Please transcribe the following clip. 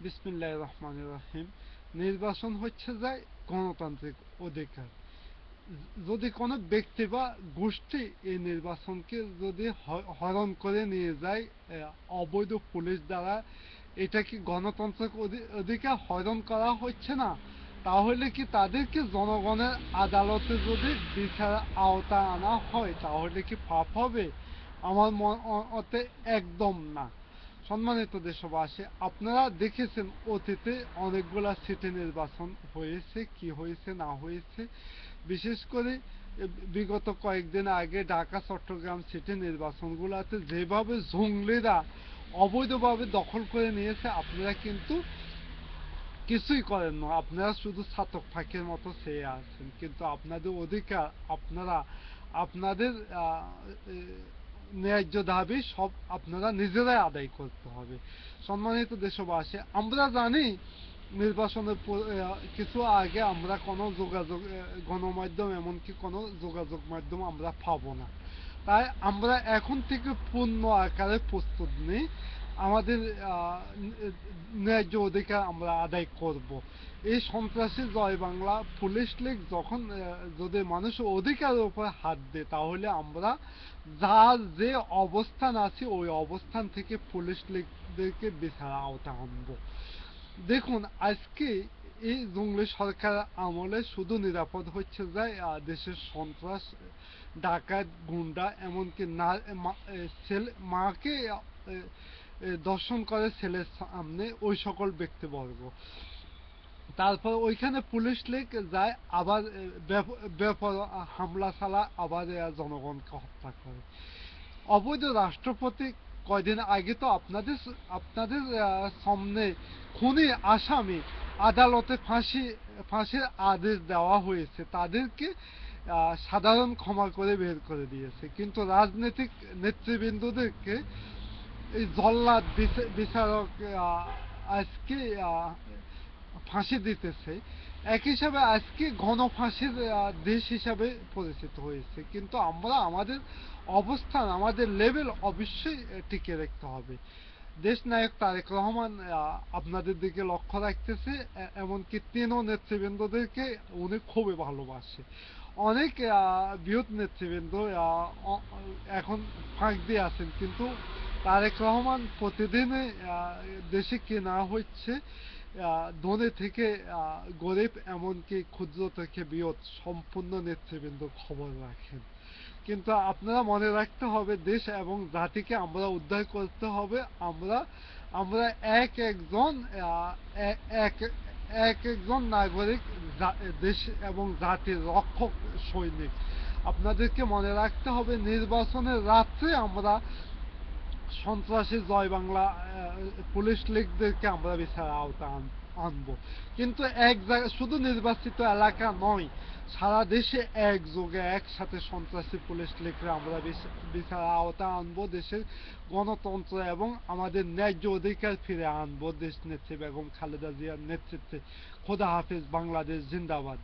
বিসমিল্লাহির রহমানির রহিম। নির্বাচন হচ্ছে যে গণতান্ত্রিক অধিকার। যদি কোনো ব্যক্তি বা গোষ্ঠী এই নির্বাচনকে যদি হরণ করে নিয়ে যায় অবৈধ পুলিশ দ্বারা, এটা কি গণতান্ত্রিক অধিকার হরণ করা হচ্ছে না? তাহলে কি তাদেরকে জনগণের আদালতে যদি বিচার আওতা আনা হয় তাহলে কি পাপ হবে? আমার মতে একদম না। সম্মানিত দেশবাসী, আপনারা দেখেছেন অতীতে অনেকগুলা সিটি নির্বাচন হয়েছে, কি হয়েছে না হয়েছে। বিশেষ করে বিগত কয়েকদিন আগে ঢাকা চট্টগ্রাম সিটি নির্বাচনগুলোতে যেভাবে জঙ্গলিরা অবৈধভাবে দখল করে নিয়েছে, আপনারা কিন্তু কিছুই করেন না। আপনারা শুধু ছাতক ফাঁকের মতো চেয়ে আছেন, কিন্তু আপনাদের অধিকার আপনারা আপনাদের ন্যায্য দাবি সব আপনারা নিজেরাই আদায় করতে হবে। সম্মানিত দেশবাসী, আমরা জানি নির্বাচনের কিছু আগে আমরা কোনো যোগাযোগ গণমাধ্যম এমনকি কোনো যোগাযোগ মাধ্যম আমরা পাবো না। তাই আমরা এখন থেকে পূর্ণ আকারে প্রস্তুত নিই, আমাদের ন্যায্য অধিকার আমরা আদায় করব। এই সন্ত্রাসী জয় বাংলা পুলিশ লীগ যখন যদি মানুষের অধিকারের উপর হাত দেয়, তাহলে আমরা যার যে অবস্থান আছে ওই অবস্থান থেকে পুলিশ লীগদেরকে বিচার আওতা আনবো। দেখুন, আজকে এই জঙ্গলি সরকার আমলে শুধু নিরাপদ হচ্ছে যে দেশের সন্ত্রাস, ডাকাত, গুন্ডা, এমনকি মাকে দর্শন করে ছেলের সামনে ওই সকল ব্যক্তিবর্গ। তারপর ওইখানে পুলিশ লীগ যায়, আবার ব্যাপক হামলা চালা, আবার জনগণকে হত্যা করে। অবৈধ রাষ্ট্রপতি কয়দিন আগে তো আপনাদের আপনাদের সামনে খুনি আসামি আদালতে ফাঁসির আদেশ দেওয়া হয়েছে, তাদেরকে সাধারণ ক্ষমা করে বের করে দিয়েছে। কিন্তু রাজনৈতিক নেতৃবৃন্দদেরকে এই জল্লাদ বিচারক আজকে ফাঁসি দিতেছে। এক হিসাবে আজকে গণফাঁসির দেশ হিসাবে পরিচিত হয়েছে। কিন্তু আমরা আমাদের অবস্থান, আমাদের লেভেল অবশ্যই টিকে রাখতে হবে। দেশ নায়ক তারেক রহমান আপনাদের দিকে লক্ষ্য রাখতেছে, এমনকি তিনও নেতৃবৃন্দদেরকে উনি খুবই ভালোবাসে। অনেক বৃহৎ নেতৃবৃন্দ এখন ফাঁক দিয়ে আছেন, কিন্তু তারেক রহমান প্রতিদিনে দেশে কেনা হচ্ছে ধনী থেকে গরিব, এমনকি ক্ষুদ্র থেকে বৃহৎ সম্পূর্ণ নেতৃবৃন্দ খবর রাখেন। কিন্তু আপনারা মনে রাখতে হবে, দেশ এবং জাতিকে আমরা উদ্ধার করতে হবে। আমরা আমরা এক একজন এক এক একজন নাগরিক, দেশ এবং জাতির রক্ষক সৈনিক। আপনাদেরকে মনে রাখতে হবে, নির্বাচনের রাত্রে আমরা সন্ত্রাসী জয় বাংলা পুলিশ লীগদেরকে আমরা বিচার আওতা আনবো। কিন্তু এক জায়গায় শুধু নির্বাচিত এলাকা নয়, সারা দেশে একযোগে একসাথে সন্ত্রাসী পুলিশ লীগরা আমরা বিচার আওতা আনবো। দেশের গণতন্ত্র এবং আমাদের ন্যায্য অধিকার ফিরে আনবো দেশ নেত্রী বেগম খালেদা জিয়ার নেতৃত্বে। খোদা হাফিজ, বাংলাদেশ জিন্দাবাদ।